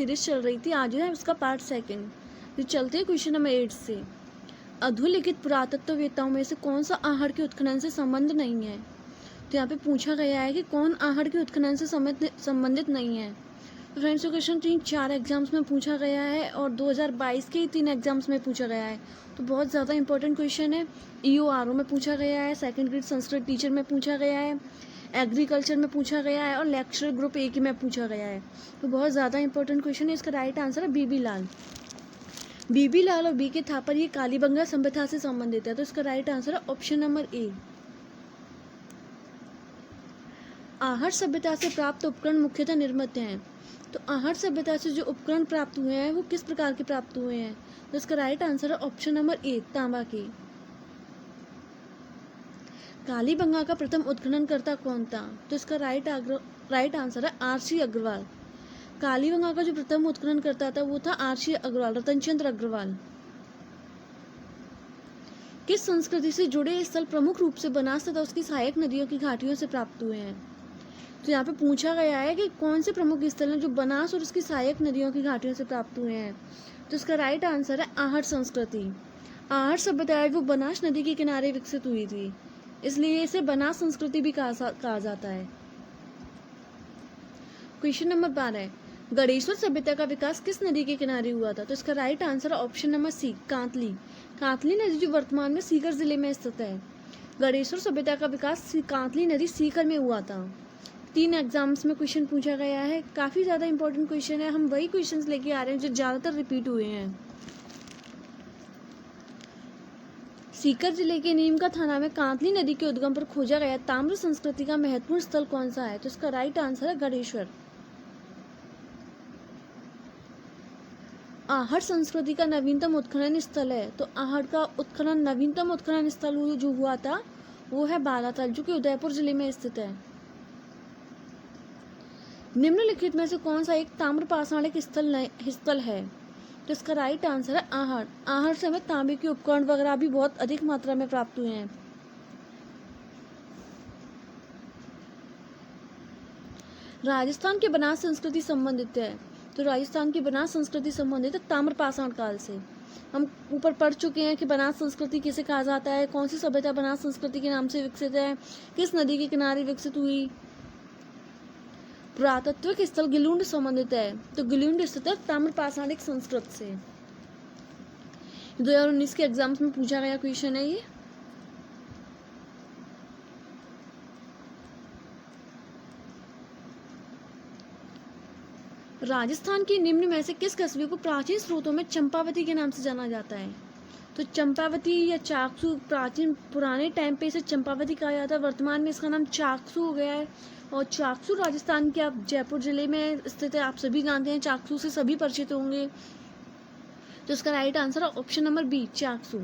Series चल रही थी, आज है उसका पार्ट सेकंड। तो चलते हैं क्वेश्चन नंबर 8 से। अधोलिखित पुरातत्ववेत्ताओं में से कौन सा आहड़ के उत्खनन से संबंध नहीं है? तो यहाँ पे पूछा गया है कि कौन आहड़ के उत्खनन से संबंधित नहीं है। तो फ्रेंड्स ये क्वेश्चन 3-4 एग्जाम्स में पूछा गया है और 2022 के ही 3 एग्जाम्स में पूछा गया है। तो बहुत ज़्यादा इंपॉर्टेंट क्वेश्चन है। EORO में पूछा गया है, सेकेंड ग्रेड संस्कृत टीचर में पूछा गया है, एग्रीकल्चर में पूछा गया है और लेक्चर ग्रुप 1 में पूछा गया है। तो बहुत ज़्यादा इंपॉर्टेंट क्वेश्चन है। इसका राइट आंसर है बीबी लाल। बीबी लाल और BK थापर ये कालीबंगा सभ्यता से संबंधित है। तो इसका राइट आंसर है ऑप्शन नंबर ए। आहड़ सभ्यता से प्राप्त उपकरण मुख्यतः निर्मित हैं। तो आहड़ सभ्यता से जो उपकरण प्राप्त हुए हैं वो किस प्रकार के प्राप्त हुए हैं? तो इसका राइट आंसर है ऑप्शन नंबर ए, तांबा के। कालीबंगा का प्रथम उत्खननकर्ता कौन था? तो इसका राइट आंसर है RC अग्रवाल। कालीबंगा का जो प्रथम उत्खननकर्ता था वो था RC अग्रवाल, रतनचंद्र अग्रवाल। किस संस्कृति से जुड़े स्थल प्रमुख रूप से बनास तथा उसकी सहायक नदियों की घाटियों से प्राप्त हुए हैं? तो यहाँ पे पूछा गया है कि कौन से प्रमुख स्थल हैं जो बनास और उसकी सहायक नदियों की घाटियों से प्राप्त हुए हैं। तो इसका राइट आंसर है आहड़ संस्कृति। आहड़ सभ्यता है वो बनास नदी के किनारे विकसित हुई थी, इसलिए इसे बनास संस्कृति भी कहा जाता है। क्वेश्चन नंबर 12, गणेश्वर सभ्यता का विकास किस नदी के किनारे हुआ था? तो इसका राइट आंसर है option number C, Kantli. Kantli नदी जो वर्तमान में सीकर जिले में स्थित है। गणेश्वर सभ्यता का विकास कांतली नदी सीकर में हुआ था। 3 एग्जाम्स में क्वेश्चन पूछा गया है, काफी ज्यादा इंपॉर्टेंट क्वेश्चन है। हम वही क्वेश्चंस लेके आ रहे हैं जो ज्यादातर रिपीट हुए हैं। सीकर जिले के नीमका थाना में कांतली नदी के उद्गम पर खोजा गया ताम्र संस्कृति का महत्वपूर्ण स्थल कौन सा है? तो इसका राइट आंसर है गणेश्वर। आहड़ संस्कृति का नवीनतम उत्खनन स्थल है। तो आहड़ का उत्खनन नवीनतम उत्खनन स्थल जो हुआ था वो है बालातल, जो कि उदयपुर जिले में स्थित है। निम्नलिखित में से कौन सा एक ताम्र पाषाणिक स्थल है? तो इसका राइट आंसर है आहड़। आहड़ से हमें तांबे के उपकरण वगैरह भी बहुत अधिक मात्रा में प्राप्त हुए हैं। राजस्थान की बनास संस्कृति संबंधित है। तो राजस्थान की बनास संस्कृति संबंधित है ताम्र पाषाण काल से। हम ऊपर पढ़ चुके हैं कि बनास संस्कृति किसे कहा जाता है, कौन सी सभ्यता बनास संस्कृति के नाम से विकसित है, किस नदी के किनारे विकसित हुई। पुरातत्विक स्थल गिलुंड संबंधित है। तो गिलुंड स्थित है ताम्र पाषाणिक संस्कृत से। 2019 के एग्जाम्स में पूछा गया क्वेश्चन है ये। राजस्थान के निम्न में से किस कस्बे को प्राचीन स्रोतों में चंपावती के नाम से जाना जाता है? तो चंपावती या चाकसू, प्राचीन पुराने टाइम पे इसे चंपावती कहा जाता है, वर्तमान में इसका नाम चाकसू हो गया है। और चाकसू राजस्थान के आप जयपुर जिले में स्थित है। आप सभी जानते हैं, चाकसू से सभी परिचित होंगे। तो इसका राइट आंसर है option number B, Chaksu.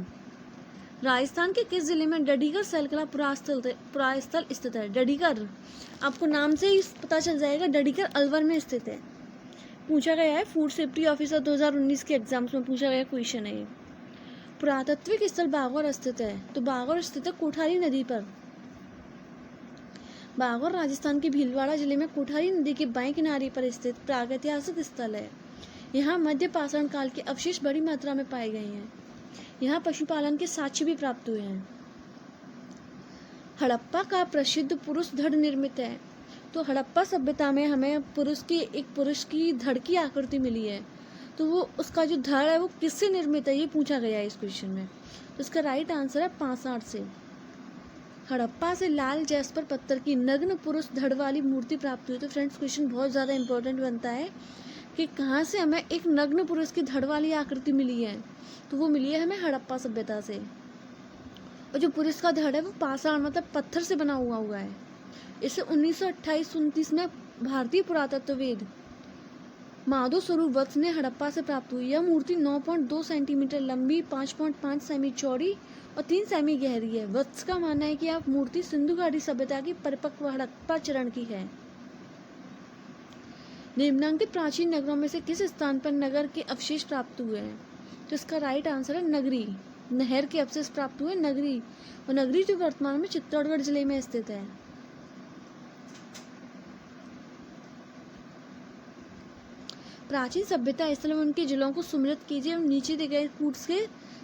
Rajasthan के किस जिले में डडीगर सैलकला पुरास्थल स्थित है? डडीगर आपको नाम से ही पता चल जाएगा, डडीगर अलवर में स्थित है। पूछा गया है, फूड सेफ्टी ऑफिसर 2019 के एग्जाम्स में पूछा गया क्वेश्चन है ये। पुरातत्विक स्थल बागौर स्थित है। तो बागौर स्थित है कोठारी नदी पर। बागौर राजस्थान के भीलवाड़ा जिले में कोठारी नदी के बाएं किनारे पर स्थित प्रागैतिहासिक स्थल है। यहाँ मध्य पाषाण काल के अवशेष बड़ी मात्रा में पाए गए हैं। यहाँ पशुपालन के साक्ष्य भी प्राप्त हुए हैं। हड़प्पा का प्रसिद्ध पुरुष धड़ निर्मित है। तो हड़प्पा सभ्यता में हमें एक पुरुष की धड़ की आकृति मिली है। तो वो उसका जो धड़ है वो किससे निर्मित है, ये पूछा गया है इस क्वेश्चन में। तो इसका राइट आंसर है पाषाण से। हड़प्पा से लाल जैस्पर पत्थर की नग्न पुरुष धड़ वाली मूर्ति प्राप्त हुई। तो फ्रेंड्स क्वेश्चन बहुत ज़्यादा इंपॉर्टेंट बनता है कि कहाँ से हमें एक नग्न पुरुष की धड़ वाली आकृति मिली है। तो वो मिली है हमें हड़प्पा सभ्यता से। और जो पुरुष का धड़ है वो पाषाण मतलब पत्थर से बना हुआ है। इसे 1928-29 में भारतीय पुरातत्ववेद माधव स्वरूप वत्स ने हड़प्पा से प्राप्त हुई। यह मूर्ति 9.2 सेंटीमीटर लंबी, 5.5 सेमी चौड़ी और 3 सेमी गहरी है। वत्स का मानना है कि यह मूर्ति सिंधु घाटी सभ्यता की परिपक्व हड़प्पा चरण की है। निम्नांकित प्राचीन नगरों में से किस स्थान पर नगर के अवशेष प्राप्त हुए हैं? तो इसका राइट आंसर है नगरी। नहर के अवशेष प्राप्त हुए नगरी, और नगरी जो वर्तमान में चित्तौड़गढ़ जिले में स्थित है। प्राचीन सभ्यता स्थल में उनके जिलों को सुमिलित कीजिए एवं नीचे दिए गए कूट से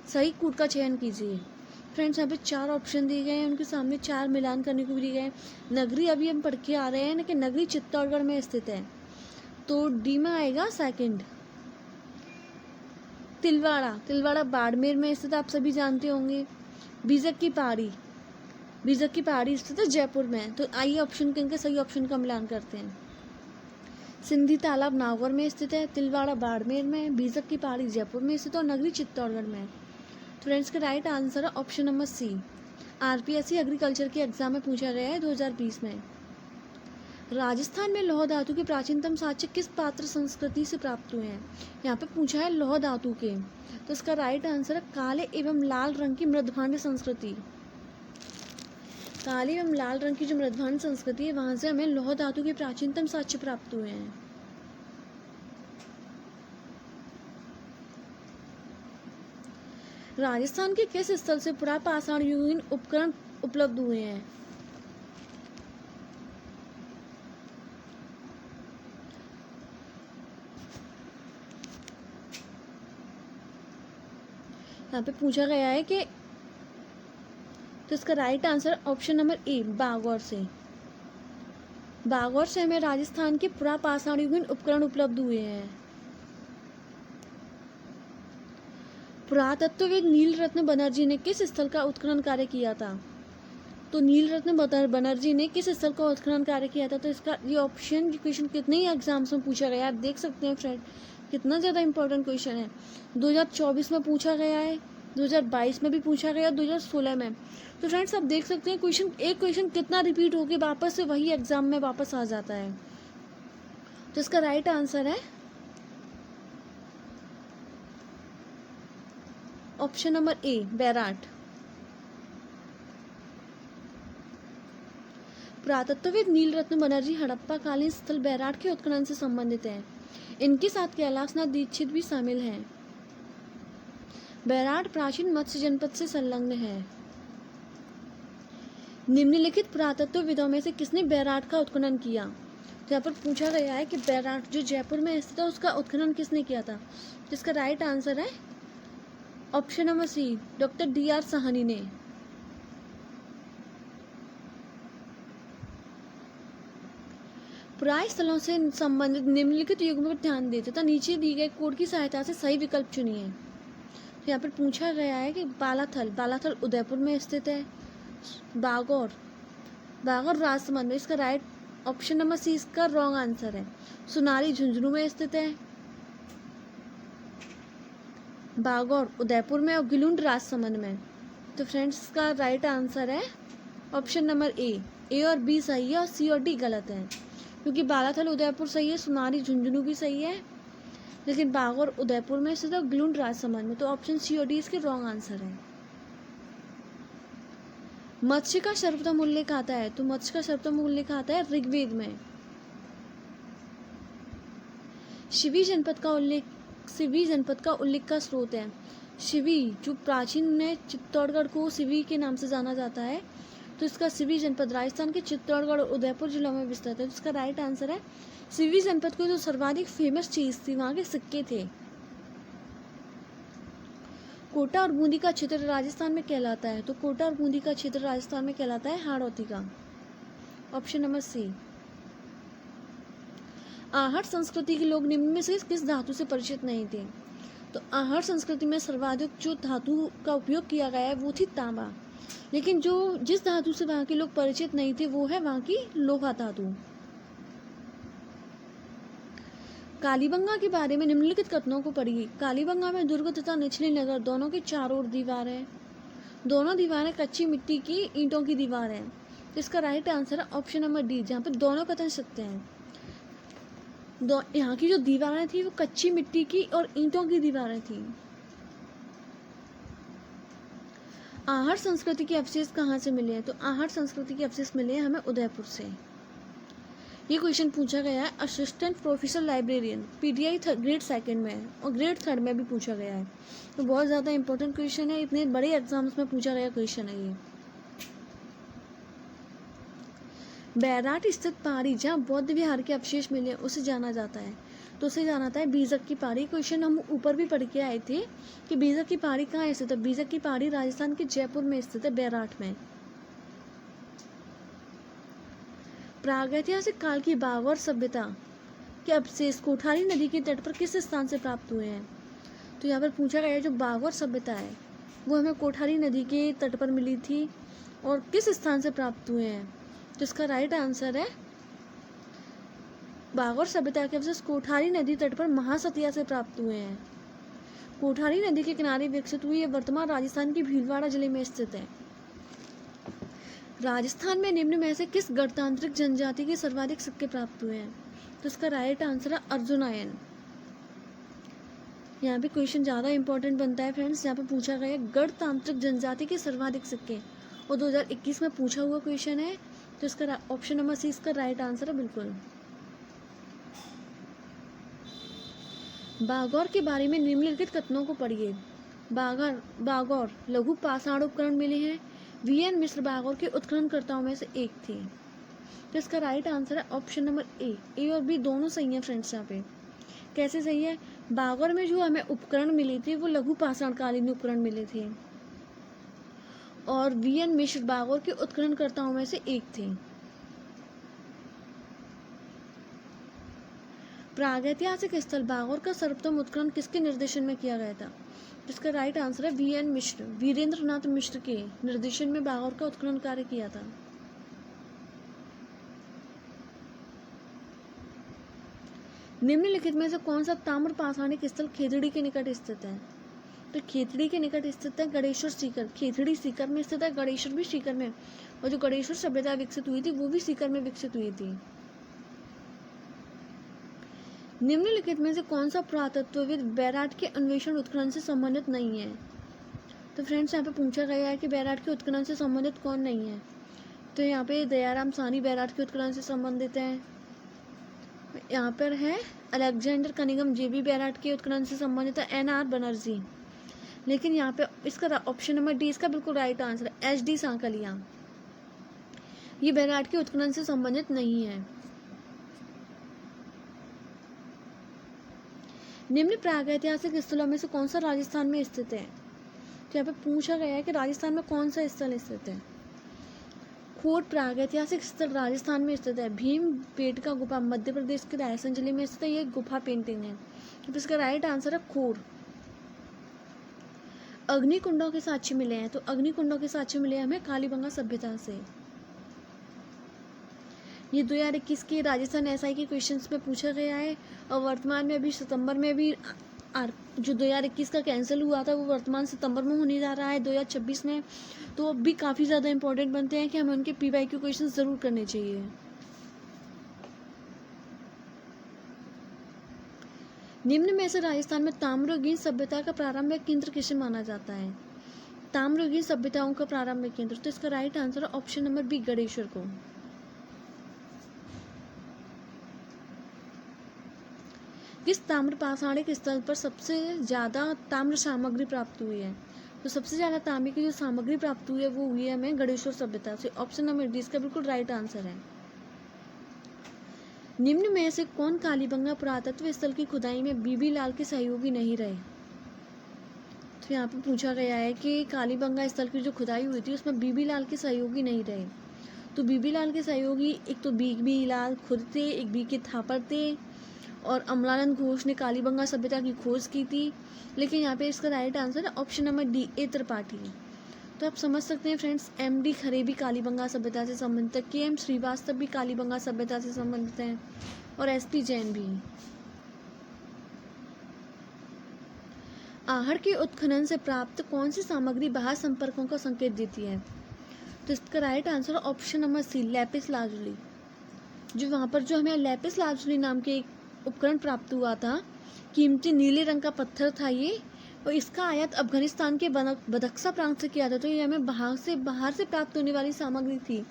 सही कूट का चयन कीजिए। फ्रेंड्स यहाँ पे 4 ऑप्शन दिए गए हैं, उनके सामने 4 मिलान करने को भी दिए गए हैं। नगरी अभी हम पढ़ के आ रहे हैं ना कि नगरी चित्तौड़गढ़ में स्थित है, तो डी में आएगा सेकंड। तिलवाड़ा बाड़मेर में स्थित, आप सभी जानते होंगे। बीजक की पहाड़ी स्थित है जयपुर में, तो आइए ऑप्शन के सही ऑप्शन का मिलान करते हैं। सिंधी तालाब नागौर में स्थित है, तिलवाड़ा बाड़मेर में, बीजक की पहाड़ी जयपुर में स्थित और नगरी चित्तौड़गढ़ में। फ्रेंड्स का राइट आंसर है option number C. RPSC agriculture के एग्जाम में पूछा गया है 2020 में। राजस्थान में लौह धातु के प्राचीनतम साक्ष्य किस पात्र संस्कृति से प्राप्त हुए हैं? यहाँ पे पूछा है लौह धातु के, तो इसका राइट आंसर है काले एवं लाल रंग की मृदभांड संस्कृति। काले एवं लाल रंग की जो मृदभांड संस्कृति है, वहां से हमें लौह धातु के प्राचीनतम साक्ष्य प्राप्त हुए हैं। राजस्थान के किस स्थल से पुरापाषाण युगीन उपकरण उपलब्ध हुए हैं? यहाँ पे पूछा गया है कि, तो इसका right answer option number A Bagor से हमें राजस्थान के पुरापाषाण युगीन उपकरण उपलब्ध हुए हैं। पुरातत्वविद नीलरत्न बनर्जी ने किस स्थल का उत्खनन कार्य किया था? तो नीलरत्न बनर्जी ने किस स्थल का उत्खनन कार्य किया था? तो इसका ये ऑप्शन क्वेश्चन कितने ही एग्जाम्स में पूछा गया है, आप देख सकते हैं फ्रेंड, कितना ज़्यादा इंपॉर्टेंट क्वेश्चन है। 2024 में पूछा गया है, 2022 में भी पूछा गया, 2016 में। तो फ्रेंड्स आप देख सकते हैं एक क्वेश्चन कितना रिपीट होके वापस से वही एग्जाम में वापस आ जाता है। तो इसका राइट आंसर है ऑप्शन नंबर ए बैराट। पुरातत्वविद नीलरत्न बनर्जी हड़प्पा कालीन स्थल बैराट के उत्खनन से संबंधित हैं। इनके साथ कैलाशनाथ दीक्षित भी शामिल हैं। बैराट प्राचीन मत्स्य जनपद से संलग्न है। निम्नलिखित पुरातत्वविदों में से किसने बैराट का उत्खनन किया? तो यहाँ पर पूछा गया है कि बैराट जो जयपुर में स्थित है उसका उत्खनन किसने किया था? जिसका राइट आंसर है option number C doctor DR Sahni ने। पुराय स्थलों से संबंधित निम्नलिखित युग्म पर ध्यान दें तथा नीचे दी गए कोड की सहायता से सही विकल्प चुनिए। तो यहाँ पर पूछा गया है कि बालाथल उदयपुर में स्थित है। बागौर राजसमंद में, इसका राइट ऑप्शन नंबर सी इसका रॉन्ग आंसर है। सुनारी झुंझुनू में स्थित है। बागौर उदयपुर में और गिलुंड राजसमंद में। तो फ्रेंड्स इसका राइट आंसर है ऑप्शन नंबर ए और बी सही है और सी और डी गलत है, क्योंकि बालाथल उदयपुर सही है, सुनारी झुंझुनू भी सही है, लेकिन बागौर उदयपुर में स्थित है, गिलुंड राजसमंद में। तो ऑप्शन सी और डी इसके रॉन्ग आंसर है। मत्स्य का सर्वोत्तम उल्लेख आता है, तो मत्स्य का सर्वोत्तम उल्लेख आता है ऋग्वेद में। शिवी जनपद का उल्लेख का स्रोत है। शिवी जो प्राचीन में चित्तौड़गढ़ को शिवी के नाम से जाना जाता है, तो इसका शिवी जनपद राजस्थान के चित्तौड़गढ़ और उदयपुर जिलों में विस्तृत है। तो इसका राइट आंसर है शिवी जनपद को जो सर्वाधिक फेमस चीज थी वहां के सिक्के थे। कोटा और बूंदी का क्षेत्र राजस्थान में कहलाता है, तो कोटा और बूंदी का क्षेत्र राजस्थान में कहलाता है हाड़ौती का। Option number C. आहट संस्कृति के लोग निम्न में से किस धातु से परिचित नहीं थे? तो आहट संस्कृति में सर्वाधिक जो धातु का उपयोग किया गया है वो थी तांबा, लेकिन जिस धातु से वहां के लोग परिचित नहीं थे वो है वहां की लोहा धातु। कालीबंगा के बारे में निम्नलिखित कथनों को पढ़िए। कालीबंगा में दुर्ग तथा निचली नगर दोनों के चारों ओर दीवार है। दोनों दीवारें कच्ची मिट्टी की ईंटों की दीवार है। इसका राइट आंसर है ऑप्शन नंबर डी, जहाँ पे दोनों कथन सत्य हैं। यहाँ की जो दीवारें थी वो कच्ची मिट्टी की और ईंटों की दीवारें थी। आहट संस्कृति के अवशेष कहाँ से मिले हैं? तो आहट संस्कृति के अवशेष मिले हैं हमें उदयपुर से। ये क्वेश्चन पूछा गया है assistant professor librarian PTI grade 2 में और ग्रेड 3 में भी पूछा गया है। तो बहुत ज़्यादा इंपॉर्टेंट क्वेश्चन है, इतने बड़े एग्जाम्स में पूछा गया क्वेश्चन है ये। बैराट स्थित पहाड़ी जहाँ बौद्ध विहार के अवशेष मिले उसे जाना जाता है। तो उसे जाना था बीजक की पहाड़ी। क्वेश्चन हम ऊपर भी पढ़ के आए थे कि बीजक की पहाड़ी कहाँ स्थित है। बीजक की पहाड़ी राजस्थान के जयपुर में स्थित है, बैराठ में। प्रागैतिहासिक काल की बाघौर सभ्यता के अवशेष कोठारी नदी के तट पर किस स्थान से प्राप्त हुए हैं। तो यहाँ पर पूछा गया है जो बाघौर सभ्यता है वो हमें कोठारी नदी के तट पर मिली थी और किस स्थान से प्राप्त हुए हैं। तो इसका राइट आंसर है बाघौर सभ्यता के अवशेष कोठारी नदी तट पर महासतिया से प्राप्त हुए हैं। कोठारी नदी के किनारे विकसित हुई, यह वर्तमान राजस्थान के भीलवाड़ा जिले में स्थित है। राजस्थान में निम्न में से किस गणतांत्रिक जनजाति के सर्वाधिक सिक्के प्राप्त हुए हैं। तो इसका राइट आंसर है अर्जुनायन। यहाँ पे क्वेश्चन ज़्यादा इंपॉर्टेंट बनता है फ्रेंड्स। यहाँ पे पूछा गया है गणतांत्रिक जनजाति के सर्वाधिक सिक्के, और 2021 में पूछा हुआ क्वेश्चन है। तो इसका ऑप्शन नंबर सी इसका राइट आंसर है बिल्कुल। बाघौर के बारे में निम्नलिखित कथनों को पढ़िए। बाघौर लघु पाषाण उपकरण मिले हैं। वीएन मिश्र बाघौर के उत्खननकर्ताओं में से एक थे। तो इसका राइट आंसर है ऑप्शन नंबर ए और बी दोनों सही है फ्रेंड्स। यहाँ पे कैसे सही है, बाघौर में जो हमें उपकरण मिले थे वो लघु पाषाणकालीन उपकरण मिले थे और वीएन मिश्र बाघौर के उत्खननकर्ताओं में से एक थे। प्रागैतिहासिक स्थल बाघौर का सर्वप्रथम उत्खनन किसके निर्देशन में किया गया था। जिसका राइट आंसर है वीएन मिश्र, वीरेंद्र नाथ मिश्र के निर्देशन में बाघौर का उत्खनन कार्य किया था। निम्नलिखित में से कौन सा ताम्र पाषाणिक स्थल खेतड़ी के निकट स्थित है। तो खेतड़ी के निकट स्थित है गणेश्वर सीकर। खेतड़ी सीकर में स्थित है, गणेश्वर भी सीकर में, और जो गणेश्वर सभ्यता विकसित हुई थी वो भी सीकर में विकसित हुई थी। निम्नलिखित में से कौन सा पुरातत्वविद बैराठ के अन्वेषण उत्खनन से संबंधित नहीं है। तो फ्रेंड्स यहाँ पे पूछा गया है कि बैराठ के उत्खनन से संबंधित कौन नहीं है। तो यहाँ पे दयाराम साहनी बैराठ के उत्खनन से संबंधित है। यहाँ पर है Alexander Cunningham J B Bairath के उत्खनन से संबंधित है, एनआर बनर्जी। लेकिन यहाँ पे इसका ऑप्शन नंबर डी इसका बिल्कुल राइट आंसर है, एच डी सांकलिया। ये बैराठ के उत्खनन से संबंधित नहीं है। निम्न प्रागैतिहासिक स्थलों में से कौन सा राजस्थान में स्थित है। तो यहाँ पे पूछा गया है कि राजस्थान में कौन सा स्थल स्थित है। खोट प्रागैतिहासिक स्थल राजस्थान में स्थित है। भीमबेटका गुफा मध्य प्रदेश के रायसेन जिले में स्थित है। ये गुफा पेंटिंग है। तो इसका राइट आंसर है खोर। अग्निकुंडों के साक्ष्य मिले हैं। तो अग्निकुंडों के साक्ष्य मिले हैं हमें कालीबंगा सभ्यता से। ये 2021 के राजस्थान एसआई के क्वेश्चंस में पूछा गया है और वर्तमान में अभी सितंबर में भी जो 2021 का कैंसिल हुआ था वो वर्तमान सितंबर में होने जा रहा है 2026 में। तो अब भी काफ़ी ज़्यादा इंपॉर्टेंट बनते हैं कि हमें उनके पीवाईक्यू क्वेश्चन ज़रूर करने चाहिए। निम्न में से राजस्थान में ताम्रयुगीन सभ्यता का प्रारंभिक केंद्र किसे माना जाता है। ताम्रयुगीन सभ्यताओं का प्रारंभिक केंद्र, तो इसका राइट आंसर है ऑप्शन नंबर बी गणेश्वर को। किस ताम्र पाषाणिक स्थल पर सबसे ज़्यादा ताम्र सामग्री प्राप्त हुई है। तो सबसे ज़्यादा तांबे की जो सामग्री प्राप्त हुई है वो हुई है हमें गणेश्वर सभ्यता से। ऑप्शन नंबर डी इसका बिल्कुल राइट आंसर है। निम्न में से कौन कालीबंगा पुरातत्व स्थल की खुदाई में बीबी लाल के सहयोगी नहीं रहे। तो यहाँ पे पूछा गया है कि कालीबंगा स्थल की जो खुदाई हुई थी उसमें बीबी लाल के सहयोगी नहीं रहे। तो बीबी लाल के सहयोगी एक तो बीबी लाल खुद थे, एक बी के थापर थे, और अमलानंद घोष ने कालीबंगा सभ्यता की खोज की थी। लेकिन यहाँ पे इसका राइट आंसर है option number D A Tripathi. तो आप समझ सकते हैं फ्रेंड्स, एमडी खरे भी कालीबंगा सभ्यता से संबंधित है, के एम श्रीवास्तव भी कालीबंगा सभ्यता से संबंधित हैं और एसपी जैन भी। आहड़ के उत्खनन से प्राप्त कौन सी सामग्री बाह्य संपर्कों का संकेत देती है। तो इसका right answer option number C lapis lazuli. जो वहाँ पर जो हमें लैपिस लाजुली नाम के एक उपकरण प्राप्त हुआ था, कीमती नीले रंग का पत्थर था ये, और इसका आयात अफगानिस्तान के बदख्शा प्रांत से किया था। तो ये हमें बाहर से प्राप्त होने वाली सामग्री थी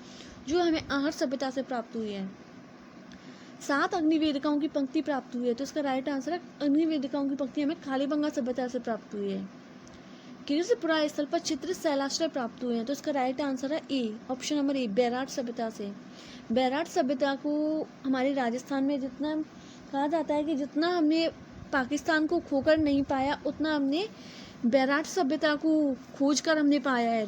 जो हमें आहड़ सभ्यता से प्राप्त हुई है। 7 अग्निवेदिकाओं की पंक्ति प्राप्त हुई है। तो इसका राइट आंसर है अग्निवेदिकाओं की पंक्ति हमें कालीबंगा सभ्यता से प्राप्त हुई है। कीर्तिपुरा स्थल पर चित्रित शैलाश्रय प्राप्त हुए हैं। तो इसका राइट आंसर है ए, ऑप्शन नंबर ए, बैराठ सभ्यता से। बैराठ सभ्यता को हमारे राजस्थान में जितना कहा जाता है कि जितना हमने पाकिस्तान को खोकर नहीं पाया उतना हमने बैराट सभ्यता को खोज कर हमने पाया है।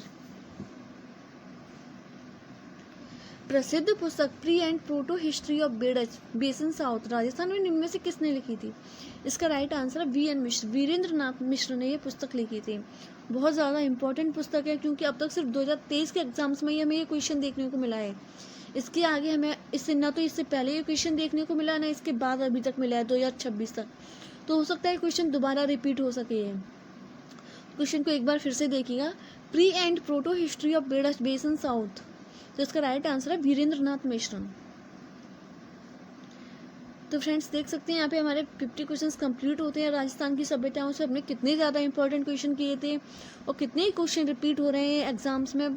प्रसिद्ध पुस्तक pre and proto history of बेसन साउथ राजस्थान में निम्न में से किसने लिखी थी? इसका राइट आंसर है वी एन मिश्र, वीरेंद्र नाथ मिश्र ने ये पुस्तक लिखी थी। बहुत ज़्यादा इंपॉर्टेंट पुस्तक है क्योंकि अब तक सिर्फ 2023 के एग्जाम्स में ही हमें ये क्वेश्चन देखने को मिला है। इसके आगे हमें इससे ना तो इससे पहले ये क्वेश्चन देखने को मिला ना इसके बाद अभी तक मिला है 2026 तक। तो हो सकता है क्वेश्चन दोबारा रिपीट हो सके। क्वेश्चन को एक बार फिर से देखिएगा, pre and proto history of बेसन साउथ, तो इसका राइट आंसर है वीरेंद्र नाथ मिश्र। तो फ्रेंड्स देख सकते हैं यहाँ पे हमारे 50 क्वेश्चंस कंप्लीट होते हैं। राजस्थान की सभ्यताओं से हमने कितने ज़्यादा इंपॉर्टेंट क्वेश्चन किए थे और कितने क्वेश्चन रिपीट हो रहे हैं एग्जाम्स में।